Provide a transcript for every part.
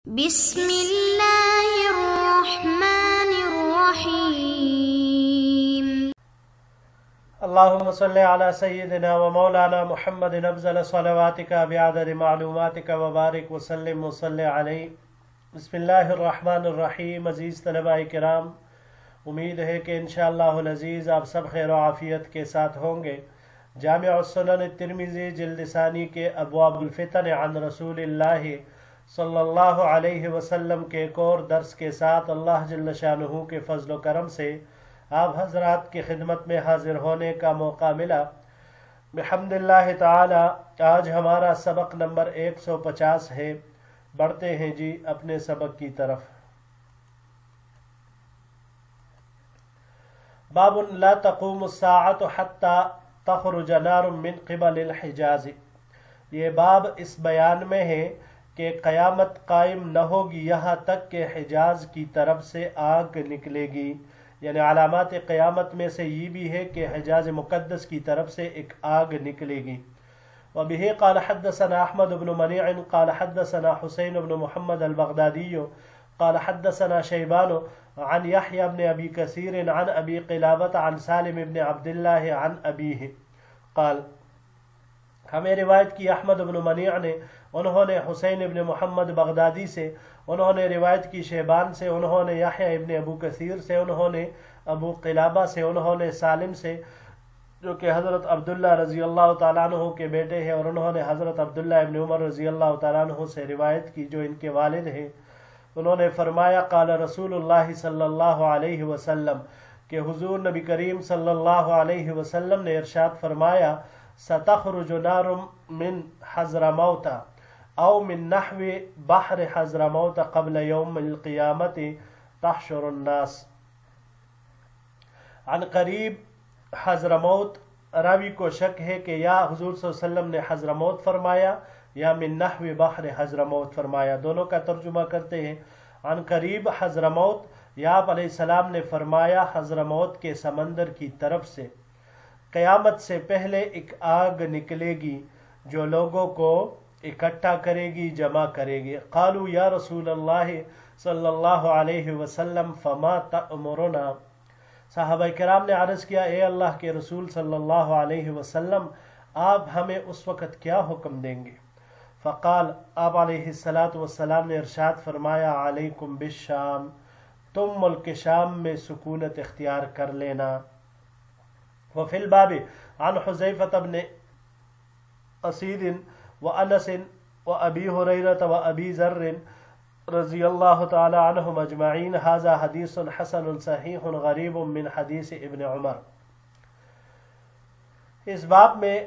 بسم اللہ الرحمن الرحیم۔ اللهم صل على سيدنا ومولانا محمد افضل صلواتك بعدد معلوماتك وبارك وسلم وصل علیہ۔ بسم اللہ الرحمن الرحیم۔ عزیز طلباء کرام، امید ہے کہ انشاءاللہ العزیز آپ سب خیر و عافیت کے ساتھ ہوں گے۔ جامع السنن الترمذی جلد ثانی کے ابواب الفتن عن رسول اللہ صلی اللہ علیہ وسلم کے ایک اور درس کے ساتھ اللہ جل شانہ کے فضل و کرم سے آپ حضرات کی خدمت میں حاضر ہونے کا موقع ملا۔ بحمد اللہ تعالی آج ہمارا سبق نمبر 150 ہے۔ بڑھتے ہیں جی اپنے سبق کی طرف۔ باب لا تقوم الساعة حتى تخرج نار من قبل الحجاز۔ یہ باب اس بیان میں ہے کہ قیامت قائم نہ ہوگی یہاں تک کہ حجاز کی طرف سے آگ نکلے گی، یعنی علامات قیامت میں سے یہ بھی ہے کہ حجاز مقدس کی طرف سے ایک آگ نکلے گی۔ وبه قال حدثنا احمد بن منیع قال حدثنا حسین بن محمد البغدادی قال حدثنا شیبان عن یحیی بن ابی کثیر عن ابی قلابة عن سالم بن عبد اللہ عن ابیہ قال، ہمیں روایت کی احمد بن منیع نے، انہوں نے حسین ابن محمد بغدادی سے، انہوں نے روایت کی شیبان سے، انہوں نے یحییٰ ابن ابو کثیر سے، انہوں نے ابو قلابہ سے، انہوں نے سالم سے جو کہ حضرت عبداللہ رضی اللہ تعالیٰ عنہ کے بیٹے ہیں، اور انہوں نے حضرت عبداللہ ابن عمر رضی اللہ تعالیٰ عنہ سے روایت کی جو ان کے والد ہیں۔ انہوں نے فرمایا قال رسول اللہ صلی اللہ علیہ وسلم، کہ حضور نبی کریم صلی اللہ علیہ وسلم نے ارشاد فرمایا ستخرج نار من حضرموت او من نحو بحر حضرموت قبل یوم القیامت تحشر الناس۔ عن قریب حضرموت، راوی کو شک ہے کہ یا حضور صلی اللہ علیہ وسلم نے حضرموت فرمایا یا من نحو بحر حضرموت فرمایا، دونوں کا ترجمہ کرتے ہیں۔ عن قریب حضرموت، یا آپ علیہ السلام نے فرمایا حضرموت کے سمندر کی طرف سے قیامت سے پہلے ایک آگ نکلے گی جو لوگوں کو اکٹھا کرے گی، جمع کرے گی۔ قالوا یا رسول اللہ صلی اللہ علیہ وسلم فما تأمرنا، صحابہ کرام نے عرض کیا اے اللہ کے رسول صلی اللہ علیہ وسلم آپ ہمیں اس وقت کیا حکم دیں گے؟ فقال، آپ علیہ السلام نے ارشاد فرمایا علیکم بالشام، تم ملک شام میں سکونت اختیار کر لینا۔ وفی الباب عن حذیفۃ بن اسید وانس وابی ہریرہ وابی ذر رضی اللہ تعالی عنہم اجمعین، ھذا حدیث حسن صحیح غریب من حدیث ابن عمر۔ اس باب میں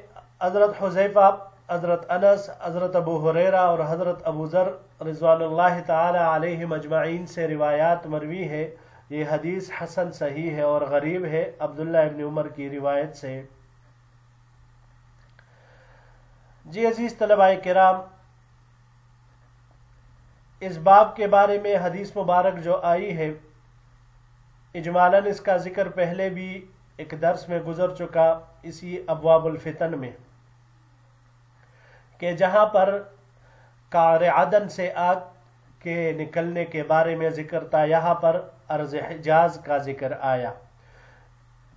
حضرت حذیفہ، حضرت انس، حضرت ابو ہریرہ اور حضرت ابو ذر رضوان اللہ تعالی علیہم اجمعین سے روایات مروی ہے۔ یہ حدیث حسن صحیح ہے اور غریب ہے عبداللہ ابن عمر کی روایت سے۔ جی عزیز طلباء کرام، اس باب کے بارے میں حدیث مبارک جو آئی ہے اجمالاً اس کا ذکر پہلے بھی ایک درس میں گزر چکا اسی ابواب الفتن میں، کہ جہاں پر قعر عدن سے آگ کے نکلنے کے بارے میں ذکر تھا، یہاں پر ارض حجاز کا ذکر آیا،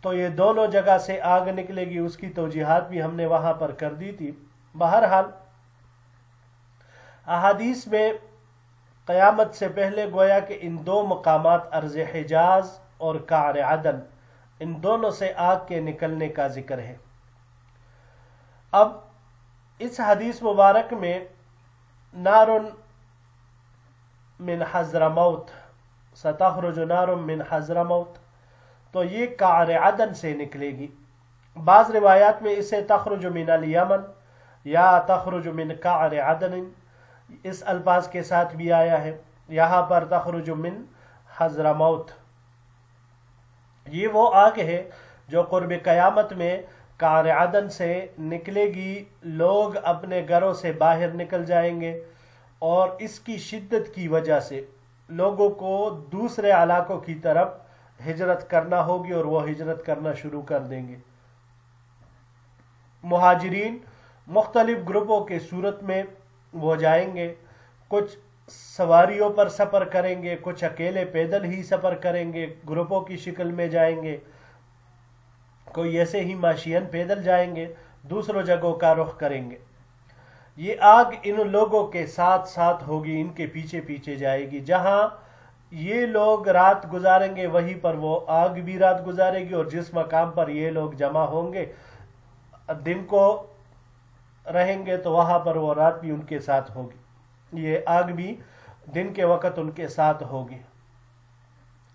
تو یہ دونوں جگہ سے آگ نکلے گی، اس کی توجیحات بھی ہم نے وہاں پر کر دی تھی۔ بہرحال احادیث میں قیامت سے پہلے گویا کہ ان دو مقامات ارض حجاز اور قعر عدن، ان دونوں سے آگ کے نکلنے کا ذکر ہے۔ اب اس حدیث مبارک میں نار من حضرموت، ستخرج نار من حضرموت، تو یہ قعر عدن سے نکلے گی۔ بعض روایات میں اسے تخرج من الیمن یا تخرج من قعر عدن اس الفاظ کے ساتھ بھی آیا ہے، یہاں پر تخرج من حضرموت۔ یہ وہ آگ ہے جو قرب قیامت میں قعر عدن سے نکلے گی، لوگ اپنے گھروں سے باہر نکل جائیں گے اور اس کی شدت کی وجہ سے لوگوں کو دوسرے علاقوں کی طرف ہجرت کرنا ہوگی اور وہ ہجرت کرنا شروع کر دیں گے۔ مہاجرین مختلف گروپوں کے صورت میں وہ جائیں گے، کچھ سواریوں پر سفر کریں گے، کچھ اکیلے پیدل ہی سفر کریں گے، گروپوں کی شکل میں جائیں گے، کوئی ایسے ہی ماشین پیدل جائیں گے، دوسروں جگہوں کا رخ کریں گے۔ یہ آگ ان لوگوں کے ساتھ ساتھ ہوگی، ان کے پیچھے پیچھے جائے گی۔ جہاں یہ لوگ رات گزاریں گے وہیں پر وہ آگ بھی رات گزارے گی، اور جس مقام پر یہ لوگ جمع ہوں گے دن کو رہیں گے تو وہاں پر وہ رات بھی ان کے ساتھ ہوگی، یہ آگ بھی دن کے وقت ان کے ساتھ ہوگی۔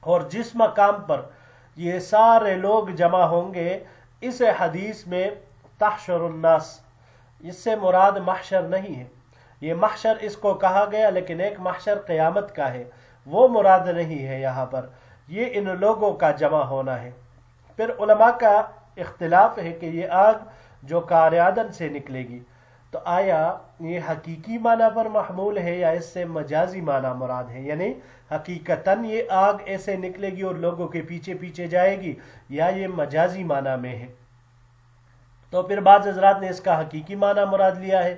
اور جس مقام پر یہ سارے لوگ جمع ہوں گے، اس حدیث میں تحشر الناس، اس سے مراد محشر نہیں ہے۔ یہ محشر اس کو کہا گیا، لیکن ایک محشر قیامت کا ہے، وہ مراد نہیں ہے یہاں پر، یہ ان لوگوں کا جمع ہونا ہے۔ پھر علماء کا اختلاف ہے کہ یہ آگ جو کار عدن سے نکلے گی تو آیا یہ حقیقی معنی پر محمول ہے یا اس سے مجازی معنی مراد ہے، یعنی حقیقتاً یہ آگ ایسے نکلے گی اور لوگوں کے پیچھے پیچھے جائے گی، یا یہ مجازی معنی میں ہے؟ تو پھر بعض حضرات نے اس کا حقیقی معنی مراد لیا ہے،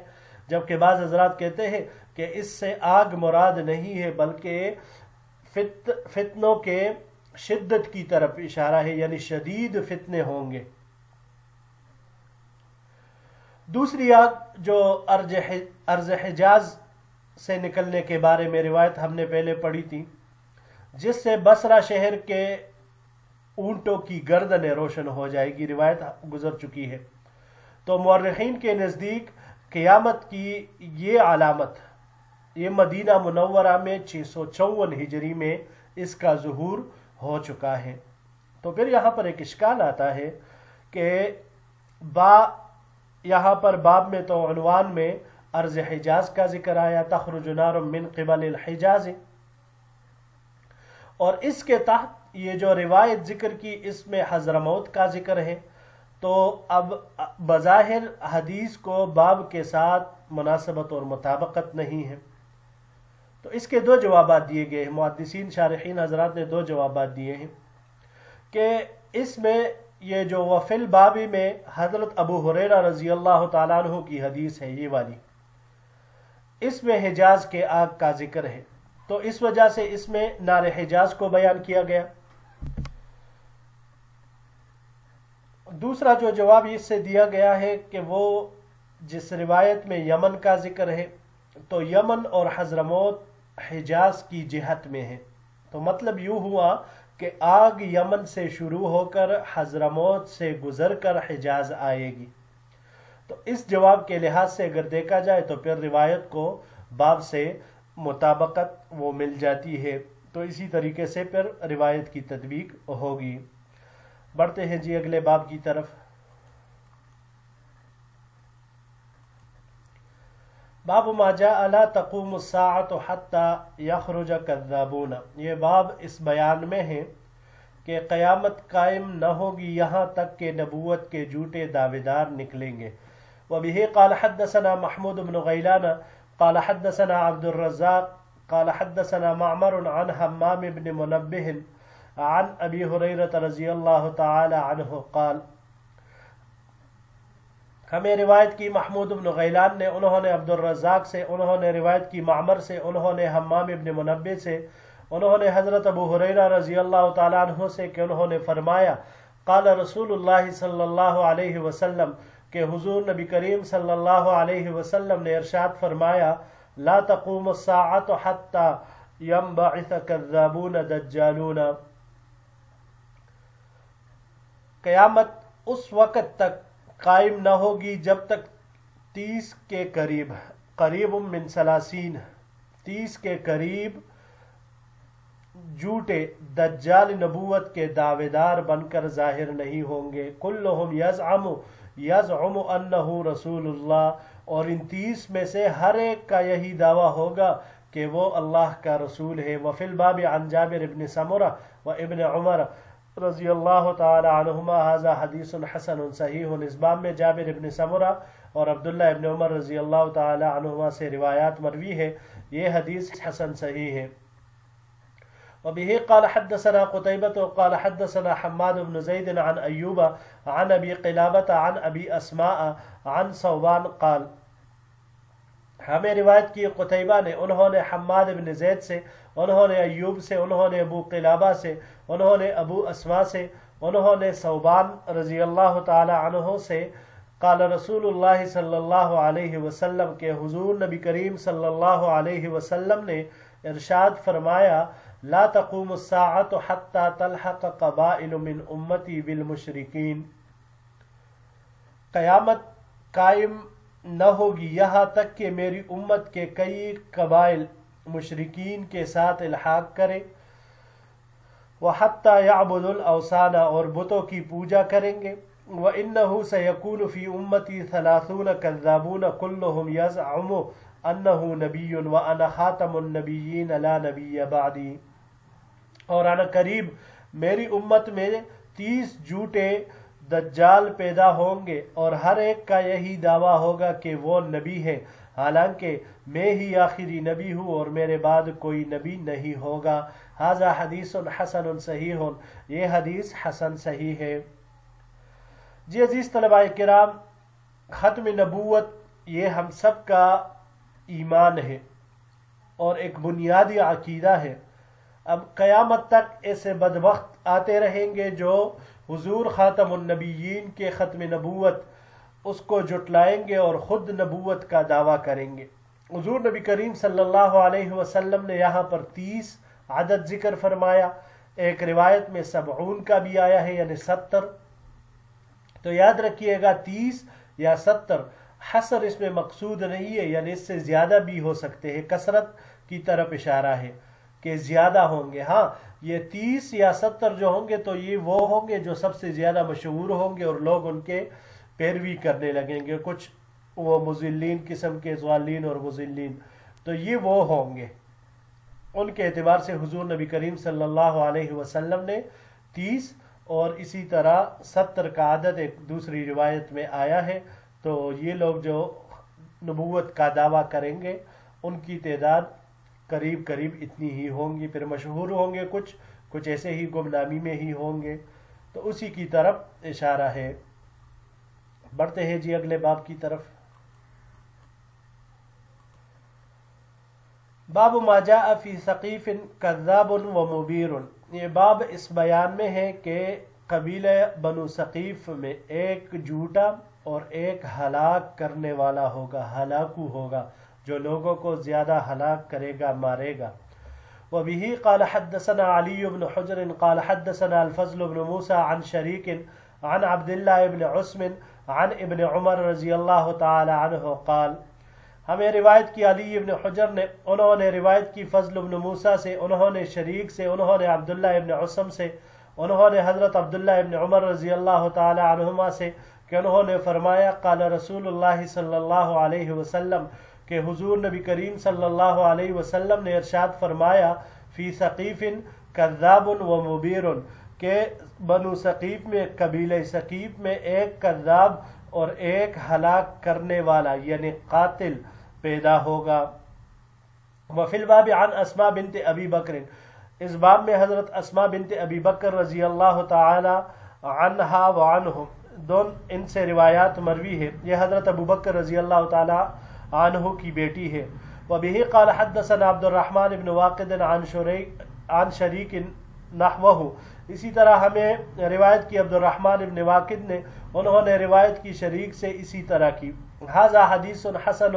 جبکہ بعض حضرات کہتے ہیں کہ اس سے آگ مراد نہیں ہے بلکہ فتنوں کے شدت کی طرف اشارہ ہے، یعنی شدید فتنے ہوں گے۔ دوسری آگ جو ارض حجاز سے نکلنے کے بارے میں روایت ہم نے پہلے پڑھی تھی، جس سے بصرہ شہر کے اونٹوں کی گردنیں روشن ہو جائے گی، روایت گزر چکی ہے۔ تو مورخین کے نزدیک قیامت کی یہ علامت، یہ مدینہ منورہ میں 654 ہجری میں اس کا ظہور ہو چکا ہے۔ تو پھر یہاں پر ایک اشکال آتا ہے کہ یہاں پر باب میں تو عنوان میں ارض حجاز کا ذکر آیا، تخرج نار من قبل الحجاز، اور اس کے تحت یہ جو روایت ذکر کی اس میں حضرموت کا ذکر ہے، تو اب بظاہر حدیث کو باب کے ساتھ مناسبت اور مطابقت نہیں ہے۔ تو اس کے دو جوابات دیے گئے ہیں، محدثین شارحین حضرات نے دو جوابات دیے ہیں کہ اس میں یہ جو وفی البابی میں حضرت ابو ہریرہ رضی اللہ تعالیٰ عنہ کی حدیث ہے، یہ والی، اس میں حجاز کے آگ کا ذکر ہے، تو اس وجہ سے اس میں نار حجاز کو بیان کیا گیا۔ دوسرا جو جواب اس سے دیا گیا ہے کہ وہ جس روایت میں یمن کا ذکر ہے، تو یمن اور حضرموت حجاز کی جہت میں ہے، تو مطلب یوں ہوا کہ آگ یمن سے شروع ہو کر حضرموت سے گزر کر حجاز آئے گی۔ تو اس جواب کے لحاظ سے اگر دیکھا جائے تو پھر روایت کو باب سے مطابقت وہ مل جاتی ہے، تو اسی طریقے سے پھر روایت کی تطبیق ہوگی۔ بڑھتے ہیں جی اگلے باب کی طرف۔ باب ما جاء لا تقوم الساعة حتى يخرج كذابون، یہ باب اس بیان میں ہے کہ قیامت قائم نہ ہوگی یہاں تک کہ نبوت کے جھوٹے دعویدار نکلیں گے۔ وبه قال حدثنا محمود بن غیلان قال حدثنا عبد الرزاق قال حدثنا معمر عن حمام بن منبه عن ابی ہریرہ رضی اللہ تعالی عنہ قال، ہمیں روایت کی محمود بن غیلان نے، انہوں نے عبد الرزاق سے، انہوں نے روایت کی معمر سے، انہوں نے حمام ابن منبہ سے، انہوں نے حضرت ابو ہریرہ رضی اللہ تعالیٰ عنہ سے کہ انہوں نے فرمایا قال رسول اللہ صلی اللہ علیہ وسلم، کہ حضور نبی کریم صلی اللہ علیہ وسلم نے ارشاد فرمایا لا تقوم الساعة حتى ينبعث كذابون دجالون، قیامت اس وقت تک قائم نہ ہوگی جب تک 30 کے قریب من 30 کے قریب جھوٹے دجال نبوت کے دعوے دار بن کر ظاہر نہیں ہوں گے۔ کلہم یزعم انہ رسول اللہ، اور ان 30 میں سے ہر ایک کا یہی دعویٰ ہوگا کہ وہ اللہ کا رسول ہے۔ وفی الباب عن جابر بن سمرہ و ابن عمر رضی اللہ تعالی عنہما ھذا حدیث حسن صحیح، اس باب میں جابر ابن سمرہ اور عبداللہ ابن عمر رضی اللہ تعالی عنہما سے روایات مروی ہے، یہ حدیث حسن صحیح ہے۔ وبه قال حدثنا قتيبة قال حدثنا حماد بن زيد عن أيوب عن أبي قلابة عن أبي أسماء عن صوبان قال، ہمیں روایت کی قتیبہ نے، انہوں نے حماد بن زید سے، انہوں نے ایوب سے، انہوں نے ابو قلابہ سے، انہوں نے ابو اسما سے، انہوں نے ثوبان رضی اللہ تعالی عنہ سے، قال رسول اللہ صلی اللہ علیہ وسلم کے حضور نبی کریم صلی اللہ علیہ وسلم نے ارشاد فرمایا، لا تقوم الساعة حتى تلحق قبائل من امتی بالمشرکین، قیامت قائم نہ ہوگی یہاں تک کہ میری امت کے کئی قبائل مشرکین کے ساتھ الحاق کرے، وحتی یعبد الاوثان، اور بتوں کی پوجا کریں گے، وَإِنَّهُ سَيَكُونُ فِي أُمَّتِي 30 كَذَّابُونَ كُلُّهُمْ يَزْعُمُ أَنَّهُ نَبِيٌّ وَأَنَا خَاتَمُ النَّبِيِّينَ لَا نَبِيَّ بَعْدِي، اور آن قریب میری امت میں 30 جھوٹے دجال پیدا ہوں گے، اور ہر ایک کا یہی دعویٰ ہوگا کہ وہ نبی ہے، حالانکہ میں ہی آخری نبی ہوں اور میرے بعد کوئی نبی نہیں ہوگا۔ ھذا حدیث حسن صحیح، یہ حدیث حسن صحیح ہے۔ جی عزیز طلباء کرام، ختم نبوت یہ ہم سب کا ایمان ہے اور ایک بنیادی عقیدہ ہے۔ اب قیامت تک ایسے بدبخت آتے رہیں گے جو حضور خاتم النبیین کے ختم نبوت اس کو جٹلائیں گے اور خود نبوت کا دعویٰ کریں گے۔ حضور نبی کریم صلی اللہ علیہ وسلم نے یہاں پر 30 عدد ذکر فرمایا، ایک روایت میں 70 کا بھی آیا ہے، یعنی 70۔ تو یاد رکھیے گا 30 یا 70 حصر اس میں مقصود نہیں ہے، یعنی اس سے زیادہ بھی ہو سکتے ہیں، کثرت کی طرف اشارہ ہے کہ زیادہ ہوں گے۔ ہاں، یہ 30 یا 70 جو ہوں گے تو یہ وہ ہوں گے جو سب سے زیادہ مشہور ہوں گے اور لوگ ان کے پیروی کرنے لگیں گے، کچھ وہ مضلین قسم کے ضالین اور مضلین، تو یہ وہ ہوں گے۔ ان کے اعتبار سے حضور نبی کریم صلی اللہ علیہ وسلم نے 30 اور اسی طرح 70 کا عدد ایک دوسری روایت میں آیا ہے، تو یہ لوگ جو نبوت کا دعویٰ کریں گے ان کی تعداد قریب قریب اتنی ہی ہوں گی، پھر مشہور ہوں گے کچھ ایسے ہی گمنامی میں ہی ہوں گے، تو اسی کی طرف اشارہ ہے۔ بڑھتے ہیں جی اگلے باب کی طرف۔ باب ما جاء فی ثقیف کذاب و مبیر، یہ باب اس بیان میں ہے کہ قبیلہ بنو ثقیف میں ایک جھوٹا اور ایک ہلاک کرنے والا ہوگا، ہلاکو ہوگا، جو لوگوں کو زیادہ ہلاک کرے گا، مارے گا۔ وبه قال حدثنا علي بن حجر قال حدثنا الفضل بن موسى عن شريك عن عبد الله بن عثم عن ابن عمر رضی اللہ تعالی عنہ قال، ہمیں روایت کی علی ابن حجر نے، انہوں نے روایت کی فضل بن موسیٰ سے، انہوں نے شریک سے، انہوں نے عبداللہ ابن عثم سے، انہوں نے حضرت عبداللہ ابن عمر رضی اللہ تعالی عنہما سے کہ انہوں نے فرمایا، قال رسول اللہ صلی اللہ علیہ وسلم، کہ حضور نبی کریم صلی اللہ علیہ وسلم نے ارشاد فرمایا، فی ثقیف کذاب و مبیر، کہ بنو ثقیف میں، قبیلہ ثقیف میں ایک کذاب اور ایک ہلاک کرنے والا یعنی قاتل پیدا ہوگا۔ وفی الباب عن اسماء بنت ابی بکر، اس باب میں حضرت اسماء بنت ابی بکر رضی اللہ تعالی عنہا وعنہ، ان سے روایات مروی ہے، یہ حضرت ابو بکر رضی اللہ تعالی عنہ کی بیٹی ہے۔ وبه قال حدثنا عبد الرحمن بن واقد عن شریک نحوہ، اسی طرح ہمیں روایت کی عبد الرحمن بن واقد نے، انہوں نے روایت کی شریک سے اسی طرح کی۔ ھذا حدیث حسن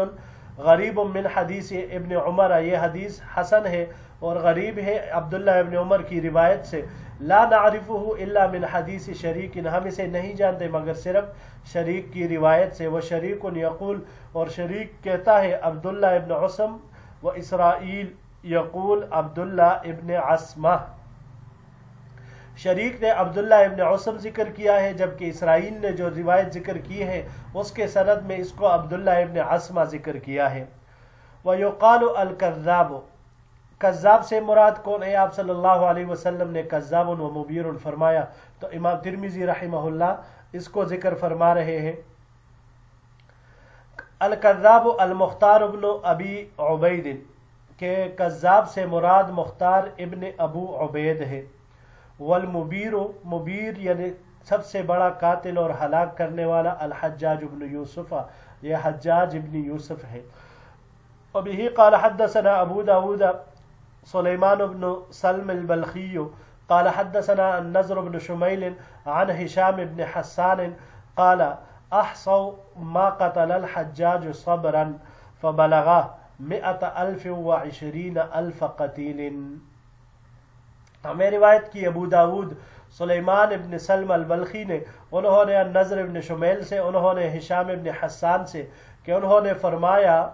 غریب من حدیث ابن عمر، یہ حدیث حسن ہے اور غریب ہے عبداللہ ابن عمر کی روایت سے۔ لا نعرفه الا من حدیث شریک، ہم اسے نہیں جانتے مگر صرف شریک کی روایت سے۔ وہ شریک یقول، اور شریک کہتا ہے، عبداللہ ابن عثم و اسرائیل یقول عبداللہ ابن عصمہ، شریک نے عبداللہ ابن عثم ذکر کیا ہے، جبکہ اسرائیل نے جو روایت ذکر کی ہے اس کے سند میں اس کو عبداللہ ابن عصمہ ذکر کیا ہے۔ وَيُقَالُ الْكَذَّابُ، کذاب سے مراد کون ہے؟ آپ صلی اللہ علیہ وسلم نے کذاب و مبیر فرمایا، تو امام ترمذی رحمہ اللہ اس کو ذکر فرما رہے ہیں۔ الکذاب المختار ابن ابی عبید، کہ کذاب سے مراد مختار ابن ابو عبید ہے۔ والمبیر، مبیر یعنی سب سے بڑا قاتل اور ہلاک کرنے والا، الحجاج ابن یوسف، یہ حجاج ابن یوسف ہے۔ وبه قال حدثنا ابو داود سليمان بن سلم البلخي قال حدثنا النضر بن شميل عن هشام بن حسان قال احصوا ما قتل الحجاج صبرا فبلغا 120,000 قتیل. ہمیں روایت کی ابو داود سلیمان ابن سلم البلخی نے، انہوں نے النضر ابن شمیل سے، انہوں نے ہشام ابن حسان سے کہ انہوں نے فرمایا،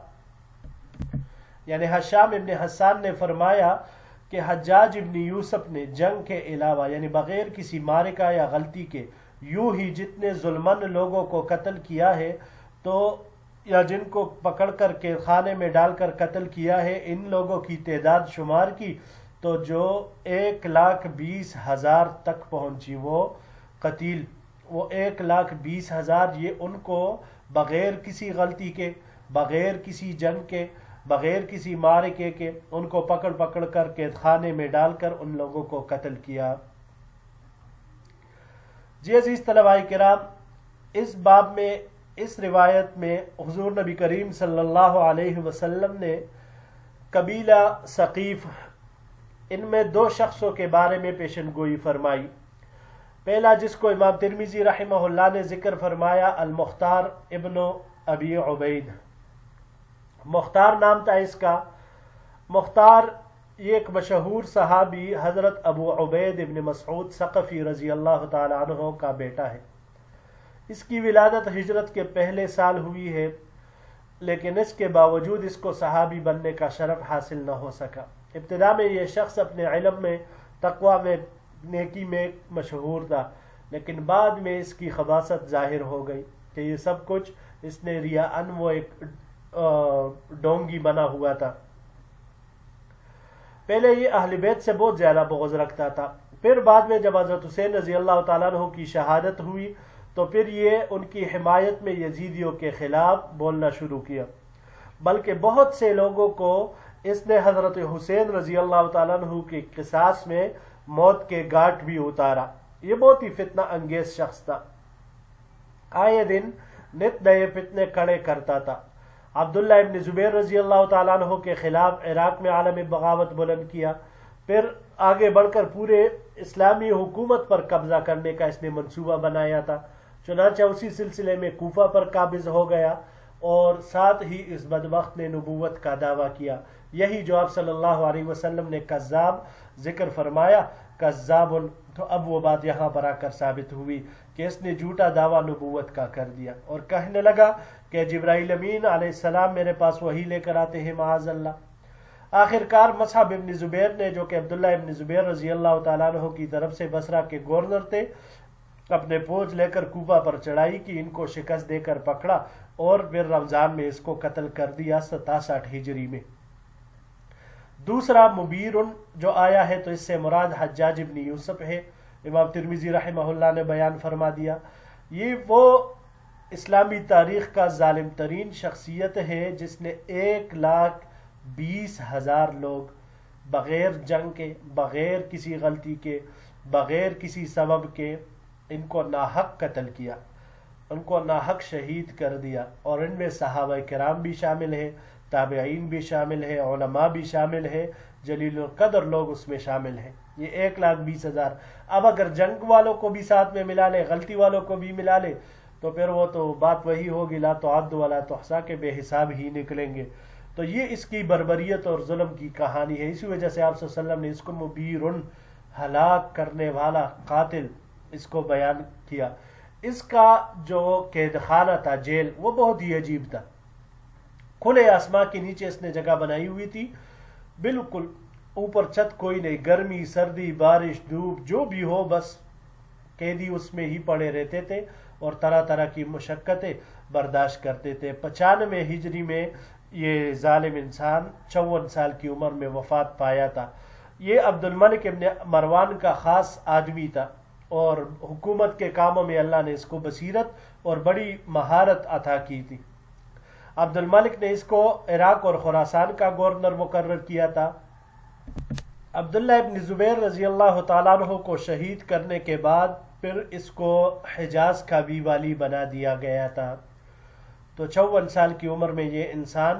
یعنی ہشام ابن حسان نے فرمایا کہ حجاج ابن یوسف نے جنگ کے علاوہ یعنی بغیر کسی معرکہ یا غلطی کے یوں ہی جتنے ظلمن لوگوں کو قتل کیا ہے تو یا جن کو پکڑ کر کے خانے میں ڈال کر قتل کیا ہے، ان لوگوں کی تعداد شمار کی تو جو 1,20,000 تک پہنچی وہ قتیل، وہ 1,20,000 یہ ان کو بغیر کسی غلطی کے، بغیر کسی جنگ کے، بغیر کسی معرکے کے ان کو پکڑ پکڑ کر قید خانے میں ڈال کر ان لوگوں کو قتل کیا. جی عزیز طلباء کرام، اس باب میں، اس روایت میں حضور نبی کریم صلی اللہ علیہ وسلم نے قبیلہ ثقیف، ان میں 2 شخصوں کے بارے میں پیشن گوئی فرمائی. پہلا جس کو امام ترمذی رحمہ اللہ نے ذکر فرمایا، المختار ابن ابی عبید. مختار نام تھا اس کا. مختار یہ ایک مشہور صحابی حضرت ابو عبید ابن مسعود ثقفی رضی اللہ تعالی عنہ کا بیٹا ہے. اس کی ولادت ہجرت کے پہلے سال ہوئی ہے، لیکن اس کے باوجود اس کو صحابی بننے کا شرف حاصل نہ ہو سکا. ابتدا میں یہ شخص اپنے علم میں، تقوی میں، نیکی میں مشہور تھا، لیکن بعد میں اس کی خباثت ظاہر ہو گئی کہ یہ سب کچھ اس نے ریاءً وہ ایک ڈونگی بنا ہوا تھا. پہلے یہ اہل بیت سے بہت زیادہ بغض رکھتا تھا، پھر بعد میں جب حضرت حسین رضی اللہ تعالیٰ عنہ کی شہادت ہوئی تو پھر یہ ان کی حمایت میں یزیدیوں کے خلاف بولنا شروع کیا، بلکہ بہت سے لوگوں کو اس نے حضرت حسین رضی اللہ تعالیٰ عنہ کے قصاص میں موت کے گھاٹ بھی اتارا. یہ بہت ہی فتنہ انگیز شخص تھا، آئے دن نت نئے فتنے کھڑے کرتا تھا. عبداللہ ابن زبیر رضی اللہ تعالیٰ عنہ کے خلاف عراق میں عالم بغاوت بلند کیا، پھر آگے بڑھ کر پورے اسلامی حکومت پر قبضہ کرنے کا اس نے منصوبہ بنایا تھا. چنانچہ اسی سلسلے میں کوفہ پر قابض ہو گیا اور ساتھ ہی اس بدبخت نے نبوت کا دعویٰ کیا. یہی جو آپ صلی اللہ علیہ وسلم نے کذاب ذکر فرمایا، کذاب، تو اب وہ بات یہاں پر آ کر ثابت ہوئی کہ اس نے جھوٹا دعویٰ نبوت کا کر دیا اور کہنے لگا کہ جبرائیل امین علیہ السلام میرے پاس وحی لے کر آتے ہیں معاذ اللہ. آخر کار مصعب ابن زبیر نے، جو کہ عبداللہ ابن زبیر رضی اللہ تعالیٰ عنہ کی طرف سے بصرہ کے گورنر تھے، اپنے فوج لے کر کوفہ پر چڑھائی کی، ان کو شکست دے کر پکڑا اور پھر رمضان میں اس کو قتل کر دیا 67 ہجری میں. دوسرا مبیر جو آیا ہے تو اس سے مراد حجاج ابن یوسف ہے. امام ترمذی رحمہ اللہ نے بیان فرما دیا، یہ وہ اسلامی تاریخ کا ظالم ترین شخصیت ہے جس نے 1,20,000 لوگ بغیر جنگ کے، بغیر کسی غلطی کے، بغیر کسی سبب کے ان کو ناحق قتل کیا، ان کو ناحق شہید کر دیا. اور ان میں صحابہ کرام بھی شامل ہیں، تابعین بھی شامل ہیں، علماء بھی شامل ہیں، جلیل القدر لوگ اس میں شامل ہیں. یہ 1,20,000. اب اگر جنگ والوں کو بھی ساتھ میں ملا لے، غلطی والوں کو بھی ملا لے تو پھر وہ تو بات وہی ہوگی، لا تعد ولا تحصیٰ کے بے حساب ہی نکلیں گے. تو یہ اس کی بربریت اور ظلم کی کہانی ہے. اسی وجہ سے آپ صلی اللہ علیہ وسلم نے اس کو مبیر، ہلاک کرنے والا، قاتل، اس کو بیان کیا. اس کا جو قید خانہ تھا، جیل، وہ بہت ہی عجیب تھا. کھلے آسمان کے نیچے اس نے جگہ بنائی ہوئی تھی، بالکل اوپر چھت کوئی نہیں، گرمی، سردی، بارش، دھوپ جو بھی ہو بس قیدی اس میں ہی پڑے رہتے تھے اور طرح طرح کی مشقتیں برداشت کرتے تھے. 95 ہجری میں یہ ظالم انسان 54 سال کی عمر میں وفات پایا تھا. یہ عبد الملک ابن مروان کا خاص آدمی تھا اور حکومت کے کاموں میں اللہ نے اس کو بصیرت اور بڑی مہارت عطا کی تھی. عبد الملک نے اس کو عراق اور خراسان کا گورنر مقرر کیا تھا. عبداللہ ابن زبیر رضی اللہ تعالیٰ عنہ کو شہید کرنے کے بعد پھر اس کو حجاز کا بھی والی بنا دیا گیا تھا. تو 54 سال کی عمر میں یہ انسان